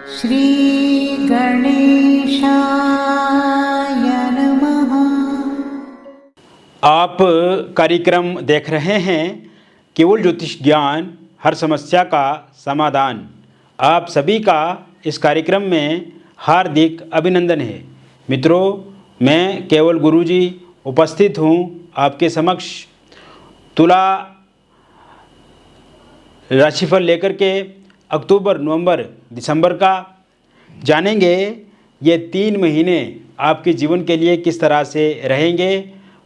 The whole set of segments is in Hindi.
श्री गणेशाय नमः। आप कार्यक्रम देख रहे हैं केवल ज्योतिष ज्ञान, हर समस्या का समाधान। आप सभी का इस कार्यक्रम में हार्दिक अभिनंदन है। मित्रों, मैं केवल गुरुजी उपस्थित हूँ आपके समक्ष तुला राशिफल लेकर के अक्टूबर, नवंबर, दिसंबर का जानेंगे। ये 3 महीने आपके जीवन के लिए किस तरह से रहेंगे,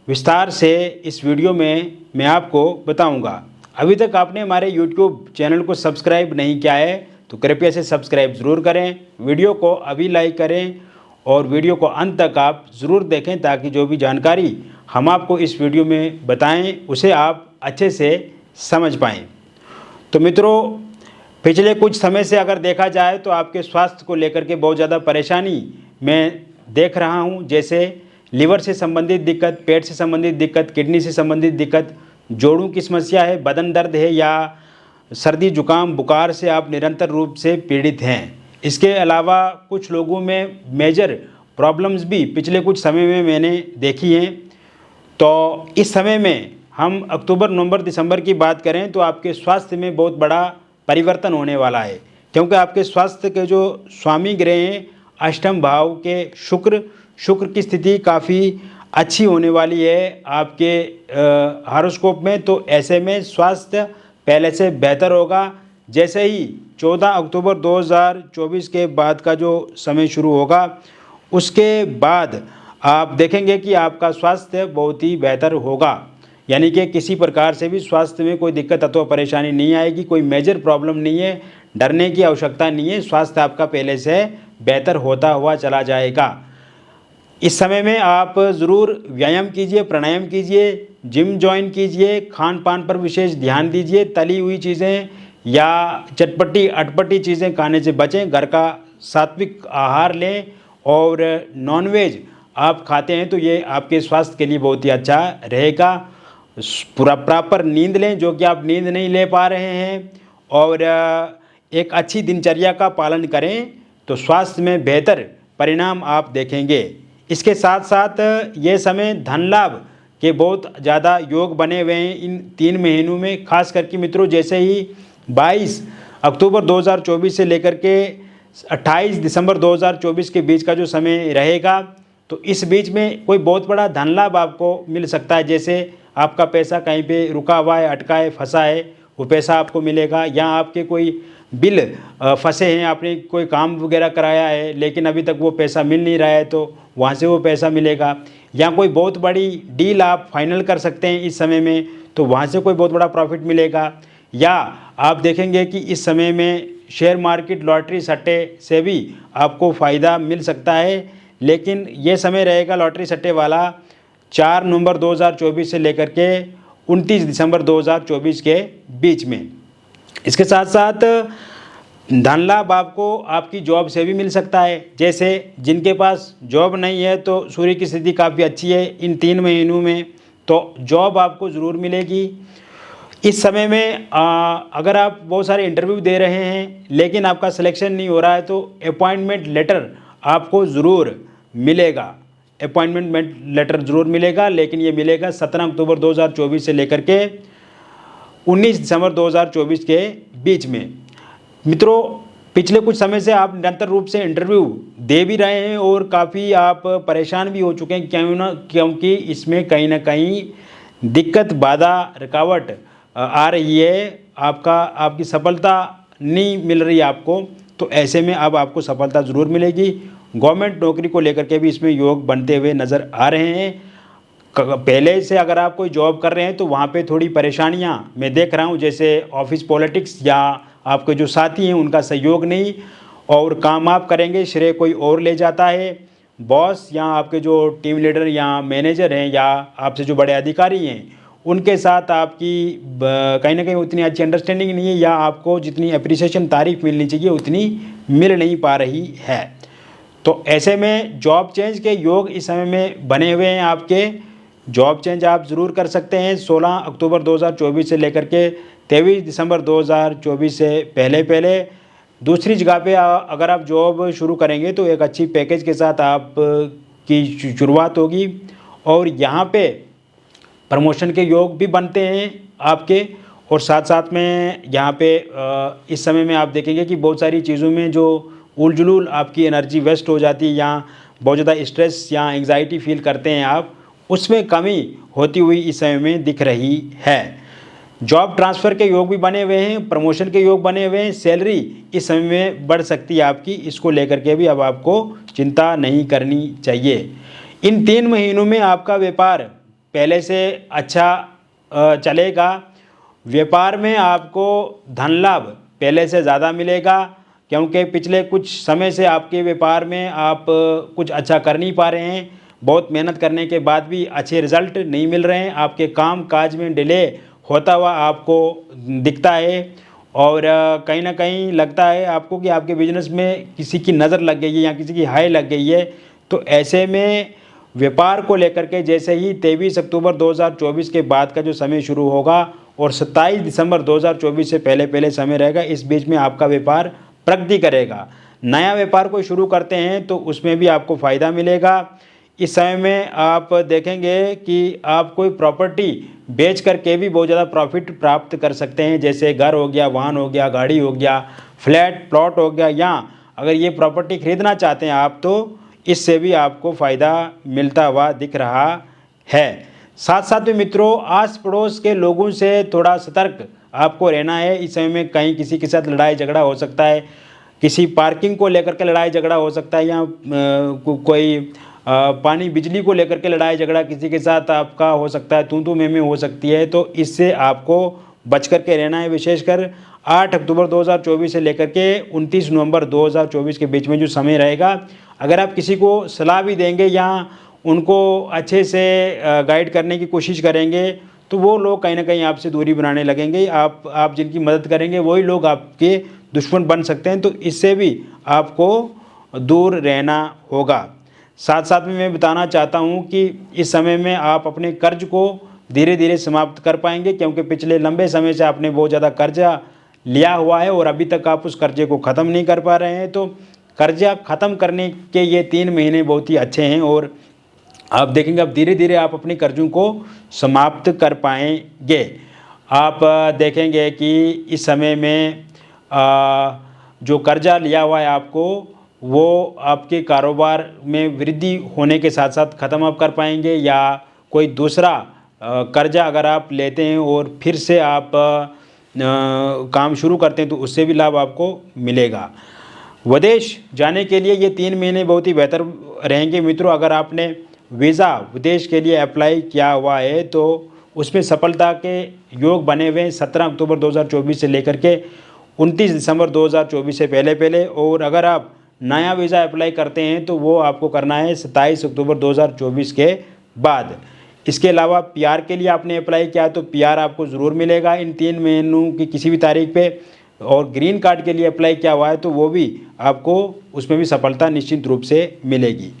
विस्तार से इस वीडियो में मैं आपको बताऊंगा। अभी तक आपने हमारे YouTube चैनल को सब्सक्राइब नहीं किया है तो कृपया से सब्सक्राइब ज़रूर करें, वीडियो को अभी लाइक करें और वीडियो को अंत तक आप ज़रूर देखें ताकि जो भी जानकारी हम आपको इस वीडियो में बताएं उसे आप अच्छे से समझ पाएँ। तो मित्रों, पिछले कुछ समय से अगर देखा जाए तो आपके स्वास्थ्य को लेकर के बहुत ज़्यादा परेशानी मैं देख रहा हूं। जैसे लीवर से संबंधित दिक्कत, पेट से संबंधित दिक्कत, किडनी से संबंधित दिक्कत, जोड़ों की समस्या है, बदन दर्द है या सर्दी जुकाम बुखार से आप निरंतर रूप से पीड़ित हैं। इसके अलावा कुछ लोगों में मेजर प्रॉब्लम्स भी पिछले कुछ समय में मैंने देखी हैं। तो इस समय में हम अक्टूबर, नवंबर, दिसंबर की बात करें तो आपके स्वास्थ्य में बहुत बड़ा परिवर्तन होने वाला है, क्योंकि आपके स्वास्थ्य के जो स्वामी ग्रह हैं अष्टम भाव के शुक्र की स्थिति काफ़ी अच्छी होने वाली है आपके हॉरोस्कोप में। तो ऐसे में स्वास्थ्य पहले से बेहतर होगा। जैसे ही 14 अक्टूबर 2024 के बाद का जो समय शुरू होगा उसके बाद आप देखेंगे कि आपका स्वास्थ्य बहुत ही बेहतर होगा, यानी कि किसी प्रकार से भी स्वास्थ्य में कोई दिक्कत अथवा परेशानी नहीं आएगी, कोई मेजर प्रॉब्लम नहीं है, डरने की आवश्यकता नहीं है। स्वास्थ्य आपका पहले से बेहतर होता हुआ चला जाएगा। इस समय में आप ज़रूर व्यायाम कीजिए, प्राणायाम कीजिए, जिम ज्वाइन कीजिए, खान पान पर विशेष ध्यान दीजिए। तली हुई चीज़ें या चटपटी अटपटी चीज़ें खाने से बचें, घर का सात्विक आहार लें और नॉनवेज आप खाते हैं तो ये आपके स्वास्थ्य के लिए बहुत ही अच्छा रहेगा। पूरा प्रॉपर नींद लें, जो कि आप नींद नहीं ले पा रहे हैं, और एक अच्छी दिनचर्या का पालन करें तो स्वास्थ्य में बेहतर परिणाम आप देखेंगे। इसके साथ साथ ये समय धन लाभ के बहुत ज़्यादा योग बने हुए हैं इन 3 महीनों में। खास करके मित्रों, जैसे ही 22 अक्टूबर 2024 से लेकर के 28 दिसंबर 2024 के बीच का जो समय रहेगा तो इस बीच में कोई बहुत बड़ा धन लाभ आपको मिल सकता है। जैसे आपका पैसा कहीं पे रुका हुआ है, अटका है, फंसा है, वो पैसा आपको मिलेगा, या आपके कोई बिल फंसे हैं, आपने कोई काम वगैरह कराया है लेकिन अभी तक वो पैसा मिल नहीं रहा है तो वहाँ से वो पैसा मिलेगा, या कोई बहुत बड़ी डील आप फाइनल कर सकते हैं इस समय में तो वहाँ से कोई बहुत बड़ा प्रॉफिट मिलेगा। या आप देखेंगे कि इस समय में शेयर मार्केट, लॉटरी, सट्टे से भी आपको फ़ायदा मिल सकता है। लेकिन ये समय रहेगा लॉटरी सट्टे वाला 4 नवंबर 2024 से लेकर के 29 दिसंबर 2024 के बीच में। इसके साथ साथ धन लाभ आपको आपकी जॉब से भी मिल सकता है। जैसे जिनके पास जॉब नहीं है तो सूर्य की स्थिति काफ़ी अच्छी है इन 3 महीनों में, तो जॉब आपको ज़रूर मिलेगी। इस समय में अगर आप बहुत सारे इंटरव्यू दे रहे हैं लेकिन आपका सिलेक्शन नहीं हो रहा है तो अपॉइंटमेंट लेटर आपको ज़रूर मिलेगा, अपॉइंटमेंट लेटर ज़रूर मिलेगा। लेकिन ये मिलेगा 17 अक्टूबर 2024 से लेकर के 19 दिसंबर 2024 के बीच में। मित्रों, पिछले कुछ समय से आप निरंतर रूप से इंटरव्यू दे भी रहे हैं और काफ़ी आप परेशान भी हो चुके हैं, क्योंकि इसमें कहीं ना कहीं दिक्कत, बाधा, रुकावट आ रही है, आपकी सफलता नहीं मिल रही आपको। तो ऐसे में अब आपको सफलता ज़रूर मिलेगी। गवर्नमेंट नौकरी को लेकर के भी इसमें योग बनते हुए नज़र आ रहे हैं। पहले से अगर आप कोई जॉब कर रहे हैं तो वहाँ पे थोड़ी परेशानियाँ मैं देख रहा हूँ, जैसे ऑफिस पॉलिटिक्स या आपके जो साथी हैं उनका सहयोग नहीं, और काम आप करेंगे श्रेय कोई और ले जाता है। बॉस या आपके जो टीम लीडर या मैनेजर हैं या आपसे जो बड़े अधिकारी हैं उनके साथ आपकी कहीं ना कहीं उतनी अच्छी अंडरस्टैंडिंग नहीं है, या आपको जितनी अप्रिसिएशन, तारीफ मिलनी चाहिए उतनी मिल नहीं पा रही है। तो ऐसे में जॉब चेंज के योग इस समय में बने हुए हैं आपके। जॉब चेंज आप ज़रूर कर सकते हैं 16 अक्टूबर 2024 से लेकर के 23 दिसंबर 2024 से पहले दूसरी जगह पे अगर आप जॉब शुरू करेंगे तो एक अच्छी पैकेज के साथ आप की शुरुआत होगी और यहाँ पे प्रमोशन के योग भी बनते हैं आपके। और साथ साथ में यहाँ पे इस समय में आप देखेंगे कि बहुत सारी चीज़ों में जो उलझुल आपकी एनर्जी वेस्ट हो जाती है या बहुत ज़्यादा स्ट्रेस या एंग्जाइटी फील करते हैं आप, उसमें कमी होती हुई इस समय में दिख रही है। जॉब ट्रांसफ़र के योग भी बने हुए हैं, प्रमोशन के योग बने हुए हैं, सैलरी इस समय में बढ़ सकती है आपकी, इसको लेकर के भी अब आपको चिंता नहीं करनी चाहिए। इन 3 महीनों में आपका व्यापार पहले से अच्छा चलेगा। व्यापार में आपको धन लाभ पहले से ज़्यादा मिलेगा क्योंकि पिछले कुछ समय से आपके व्यापार में आप कुछ अच्छा कर नहीं पा रहे हैं। बहुत मेहनत करने के बाद भी अच्छे रिजल्ट नहीं मिल रहे हैं, आपके काम काज में डिले होता हुआ आपको दिखता है और कहीं ना कहीं लगता है आपको कि आपके बिजनेस में किसी की नज़र लग गई है या किसी की हाय लग गई है। तो ऐसे में व्यापार को लेकर के जैसे ही 23 अक्टूबर 2024 के बाद का जो समय शुरू होगा और 27 दिसंबर 2024 से पहले पहले समय रहेगा, इस बीच में आपका व्यापार प्रगति करेगा। नया व्यापार को शुरू करते हैं तो उसमें भी आपको फ़ायदा मिलेगा। इस समय में आप देखेंगे कि आप कोई प्रॉपर्टी बेच करके भी बहुत ज़्यादा प्रॉफिट प्राप्त कर सकते हैं, जैसे घर हो गया, वाहन हो गया, गाड़ी हो गया, फ्लैट प्लॉट हो गया, या अगर ये प्रॉपर्टी खरीदना चाहते हैं आप तो इससे भी आपको फ़ायदा मिलता हुआ दिख रहा है। साथ साथ में मित्रों, आस पड़ोस के लोगों से थोड़ा सतर्क आपको रहना है। इस समय में कहीं किसी के साथ लड़ाई झगड़ा हो सकता है, किसी पार्किंग को लेकर के लड़ाई झगड़ा हो सकता है, या कोई पानी बिजली को लेकर के लड़ाई झगड़ा किसी के साथ आपका हो सकता है, तू में हो सकती है। तो इससे आपको बच कर के रहना है। विशेषकर 8 अक्टूबर 2024 से लेकर के 29 नवंबर 2024 के बीच में जो समय रहेगा, अगर आप किसी को सलाह भी देंगे या उनको अच्छे से गाइड करने की कोशिश करेंगे तो वो लोग कहीं ना कहीं आपसे दूरी बनाने लगेंगे। आप जिनकी मदद करेंगे वही लोग आपके दुश्मन बन सकते हैं, तो इससे भी आपको दूर रहना होगा। साथ साथ में मैं बताना चाहता हूं कि इस समय में आप अपने कर्ज को धीरे धीरे समाप्त कर पाएंगे क्योंकि पिछले लंबे समय से आपने बहुत ज़्यादा कर्जा लिया हुआ है और अभी तक आप उस कर्जे को ख़त्म नहीं कर पा रहे हैं। तो कर्जा ख़त्म करने के ये 3 महीने बहुत ही अच्छे हैं और आप देखेंगे अब धीरे धीरे आप अपने कर्जों को समाप्त कर पाएंगे। आप देखेंगे कि इस समय में जो कर्जा लिया हुआ है आपको, वो आपके कारोबार में वृद्धि होने के साथ साथ ख़त्म आप कर पाएंगे, या कोई दूसरा कर्जा अगर आप लेते हैं और फिर से आप काम शुरू करते हैं तो उससे भी लाभ आपको मिलेगा। विदेश जाने के लिए ये 3 महीने बहुत ही बेहतर रहेंगे मित्रों। अगर आपने वीज़ा विदेश के लिए अप्लाई किया हुआ है तो उसमें सफलता के योग बने हुए हैं 17 अक्टूबर 2024 से लेकर के 29 दिसंबर 2024 से पहले पहले। और अगर आप नया वीज़ा अप्लाई करते हैं तो वो आपको करना है 27 अक्टूबर 2024 के बाद। इसके अलावा पीआर के लिए आपने अप्लाई किया तो पीआर आपको ज़रूर मिलेगा इन 3 महीनों की किसी भी तारीख पे। और ग्रीन कार्ड के लिए अप्लाई किया हुआ है तो वो भी आपको उसमें भी सफलता निश्चित रूप से मिलेगी।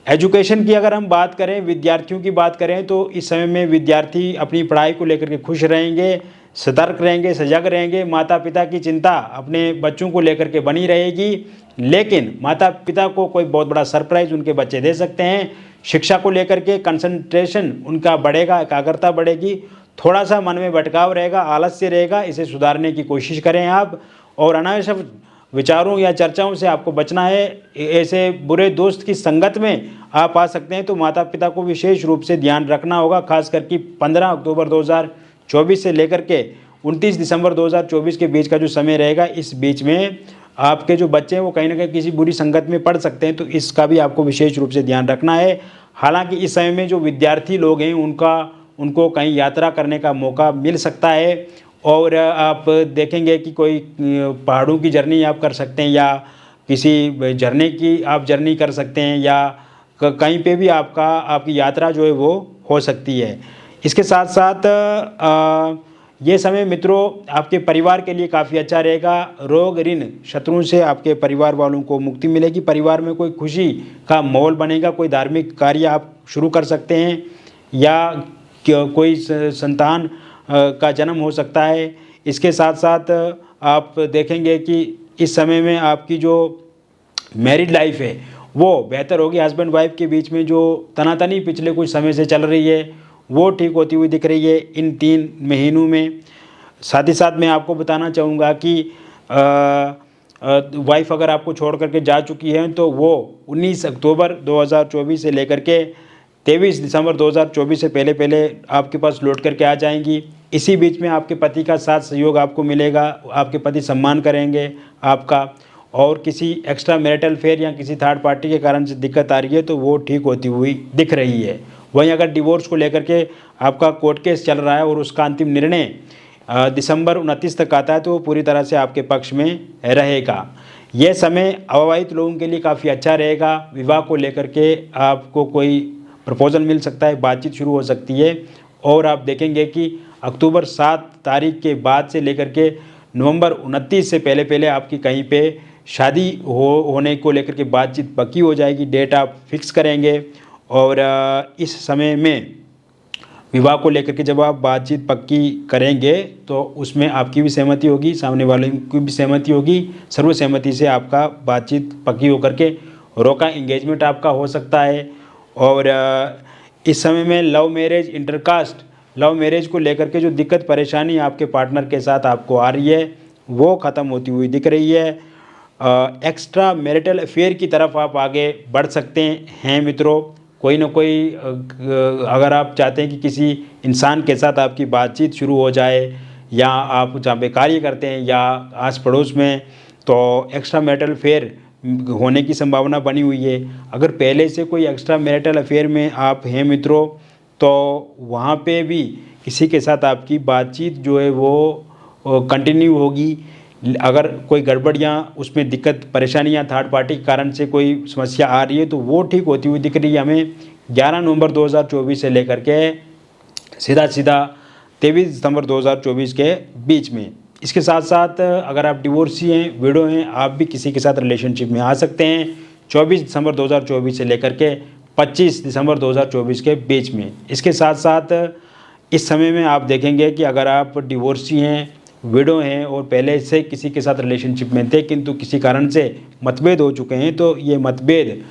एजुकेशन की अगर हम बात करें, विद्यार्थियों की बात करें, तो इस समय में विद्यार्थी अपनी पढ़ाई को लेकर के खुश रहेंगे, सतर्क रहेंगे, सजग रहेंगे। माता पिता की चिंता अपने बच्चों को लेकर के बनी रहेगी, लेकिन माता पिता को कोई बहुत बड़ा सरप्राइज़ उनके बच्चे दे सकते हैं। शिक्षा को लेकर के कंसंट्रेशन उनका बढ़ेगा, एकाग्रता बढ़ेगी, थोड़ा सा मन में भटकाव रहेगा, आलस्य रहेगा, इसे सुधारने की कोशिश करें आप। और अनावश्यक विचारों या चर्चाओं से आपको बचना है। ऐसे बुरे दोस्त की संगत में आप आ सकते हैं तो माता पिता को विशेष रूप से ध्यान रखना होगा, खास करके 15 अक्टूबर 2024 से लेकर के 29 दिसंबर 2024 के बीच का जो समय रहेगा, इस बीच में आपके जो बच्चे हैं वो कहीं ना कहीं किसी बुरी संगत में पड़ सकते हैं, तो इसका भी आपको विशेष रूप से ध्यान रखना है। हालांकि इस समय में जो विद्यार्थी लोग हैं उनको कहीं यात्रा करने का मौका मिल सकता है और आप देखेंगे कि कोई पहाड़ों की जर्नी आप कर सकते हैं या किसी झरने की आप जर्नी कर सकते हैं या कहीं पे भी आपकी यात्रा जो है वो हो सकती है। इसके साथ साथ ये समय मित्रों आपके परिवार के लिए काफ़ी अच्छा रहेगा। रोग ऋण शत्रुओं से आपके परिवार वालों को मुक्ति मिलेगी। परिवार में कोई खुशी का माहौल बनेगा, कोई धार्मिक कार्य आप शुरू कर सकते हैं या कोई संतान का जन्म हो सकता है। इसके साथ साथ आप देखेंगे कि इस समय में आपकी जो मैरिड लाइफ है वो बेहतर होगी। हस्बैंड वाइफ के बीच में जो तनातनी पिछले कुछ समय से चल रही है वो ठीक होती हुई दिख रही है इन 3 महीनों में। साथ ही साथ मैं आपको बताना चाहूँगा कि वाइफ अगर आपको छोड़ करके जा चुकी है तो वो 19 अक्टूबर 2024 से लेकर के 23 दिसंबर 2024 से पहले पहले आपके पास लौट करके आ जाएंगी। इसी बीच में आपके पति का साथ सहयोग आपको मिलेगा, आपके पति सम्मान करेंगे आपका, और किसी एक्स्ट्रा मैरिटल अफेयर या किसी थर्ड पार्टी के कारण से दिक्कत आ रही है तो वो ठीक होती हुई दिख रही है। वहीं अगर डिवोर्स को लेकर के आपका कोर्ट केस चल रहा है और उसका अंतिम निर्णय दिसंबर 29 तक आता है तो वो पूरी तरह से आपके पक्ष में रहेगा। यह समय अविवाहित लोगों के लिए काफ़ी अच्छा रहेगा। विवाह को लेकर के आपको कोई प्रपोजल मिल सकता है, बातचीत शुरू हो सकती है, और आप देखेंगे कि अक्टूबर 7 तारीख के बाद से लेकर के नवंबर 29 से पहले पहले आपकी कहीं पे शादी होने को लेकर के बातचीत पक्की हो जाएगी, डेट आप फिक्स करेंगे। और इस समय में विवाह को लेकर के जब आप बातचीत पक्की करेंगे तो उसमें आपकी भी सहमति होगी, सामने वाले की भी सहमति होगी, सर्वसहमति से आपका बातचीत पक्की होकर के रोका एंगेजमेंट आपका हो सकता है। और इस समय में love marriage, intercaste love marriage को लेकर के जो दिक्कत परेशानी आपके पार्टनर के साथ आपको आ रही है वो ख़त्म होती हुई दिख रही है। एक्स्ट्रा मैरिटल अफेयर की तरफ आप आगे बढ़ सकते हैं मित्रों। कोई ना कोई अगर आप चाहते हैं कि किसी इंसान के साथ आपकी बातचीत शुरू हो जाए, या आप जहाँ पे कार्य करते हैं या आस पड़ोस में, तो एक्स्ट्रा मैरिटल अफेयर होने की संभावना बनी हुई है। अगर पहले से कोई एक्स्ट्रा मैरिटल अफेयर में आप हैं मित्रों तो वहाँ पे भी किसी के साथ आपकी बातचीत जो है वो कंटिन्यू होगी। अगर कोई गड़बड़ या उसमें दिक्कत परेशानियाँ थर्ड पार्टी के कारण से कोई समस्या आ रही है तो वो ठीक होती हुई दिख रही है हमें 11 नवंबर 2024 से लेकर के सीधा 23 दिसंबर 2024 के बीच में। इसके साथ साथ अगर आप डिवोर्सी हैं, विडो हैं, आप भी किसी के साथ रिलेशनशिप में आ सकते हैं 24 दिसंबर 2024 से लेकर के 25 दिसंबर 2024 के बीच में। इसके साथ साथ इस समय में आप देखेंगे कि अगर आप डिवोर्सी हैं, विडो हैं और पहले से किसी के साथ रिलेशनशिप में थे किंतु किसी कारण से मतभेद हो चुके हैं तो ये मतभेद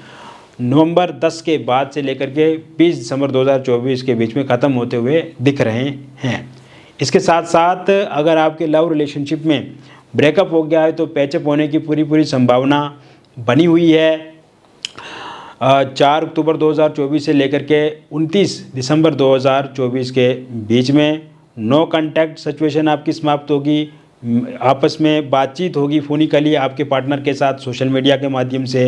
नवंबर 10 के बाद से लेकर के 20 दिसंबर 2024 के बीच में ख़त्म होते हुए दिख रहे हैं। इसके साथ साथ अगर आपके लव रिलेशनशिप में ब्रेकअप हो गया है तो पैचअप होने की पूरी संभावना बनी हुई है। 4 अक्टूबर 2024 से लेकर के 29 दिसंबर 2024 के बीच में नो कांटेक्ट सिचुएशन आपकी समाप्त होगी। आपस में बातचीत होगी फोनिकली आपके पार्टनर के साथ, सोशल मीडिया के माध्यम से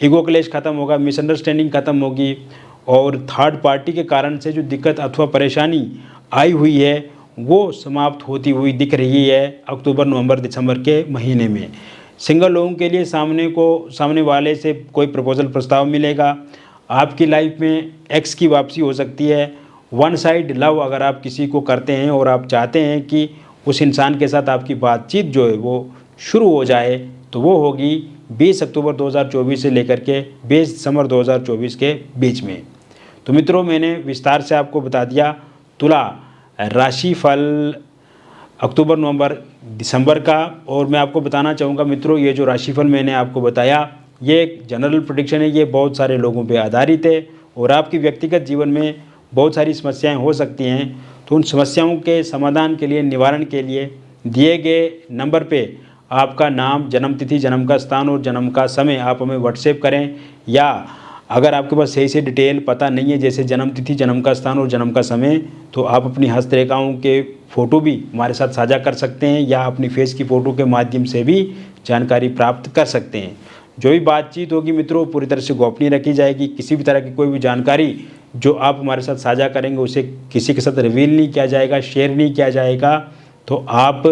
ईगो क्लेश ख़त्म होगा, मिसअंडरस्टैंडिंग ख़त्म होगी, और थर्ड पार्टी के कारण से जो दिक्कत अथवा परेशानी आई हुई है वो समाप्त होती हुई दिख रही है अक्टूबर नवंबर दिसंबर के महीने में। सिंगल लोगों के लिए सामने वाले से कोई प्रपोजल प्रस्ताव मिलेगा। आपकी लाइफ में एक्स की वापसी हो सकती है। वन साइड लव अगर आप किसी को करते हैं और आप चाहते हैं कि उस इंसान के साथ आपकी बातचीत जो है वो शुरू हो जाए तो वो होगी 20 अक्टूबर 2024 से लेकर के 20 दिसंबर 2024 के बीच में। तो मित्रों मैंने विस्तार से आपको बता दिया तुला राशि फल अक्टूबर नवंबर दिसंबर का। और मैं आपको बताना चाहूँगा मित्रों ये जो राशिफल मैंने आपको बताया ये एक जनरल प्रेडिक्शन है, ये बहुत सारे लोगों पे आधारित है और आपकी व्यक्तिगत जीवन में बहुत सारी समस्याएं हो सकती हैं। तो उन समस्याओं के समाधान के लिए, निवारण के लिए दिए गए नंबर पे आपका नाम, जन्म तिथि, जन्म का स्थान और जन्म का समय आप हमें व्हाट्सएप करें, या अगर आपके पास सही से डिटेल पता नहीं है जैसे जन्म तिथि, जन्म का स्थान और जन्म का समय, तो आप अपनी हस्तरेखाओं के फ़ोटो भी हमारे साथ साझा कर सकते हैं या अपनी फेस की फ़ोटो के माध्यम से भी जानकारी प्राप्त कर सकते हैं। जो भी बातचीत होगी मित्रों पूरी तरह से गोपनीय रखी जाएगी। किसी भी तरह की कोई भी जानकारी जो आप हमारे साथ साझा करेंगे उसे किसी के साथ रिवील नहीं किया जाएगा, शेयर नहीं किया जाएगा। तो आप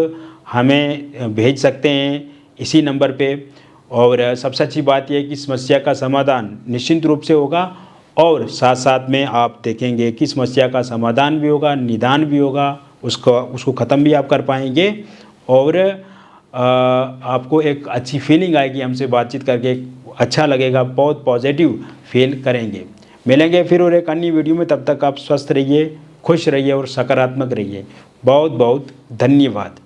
हमें भेज सकते हैं इसी नंबर पे। और सबसे अच्छी बात यह है कि समस्या का समाधान निश्चिंत रूप से होगा और साथ साथ में आप देखेंगे कि समस्या का समाधान भी होगा, निदान भी होगा, उसको ख़त्म भी आप कर पाएंगे और आपको एक अच्छी फीलिंग आएगी, हमसे बातचीत करके अच्छा लगेगा, बहुत पॉजिटिव फील करेंगे। मिलेंगे फिर और एक अन्य वीडियो में, तब तक आप स्वस्थ रहिए, खुश रहिए और सकारात्मक रहिए। बहुत बहुत धन्यवाद।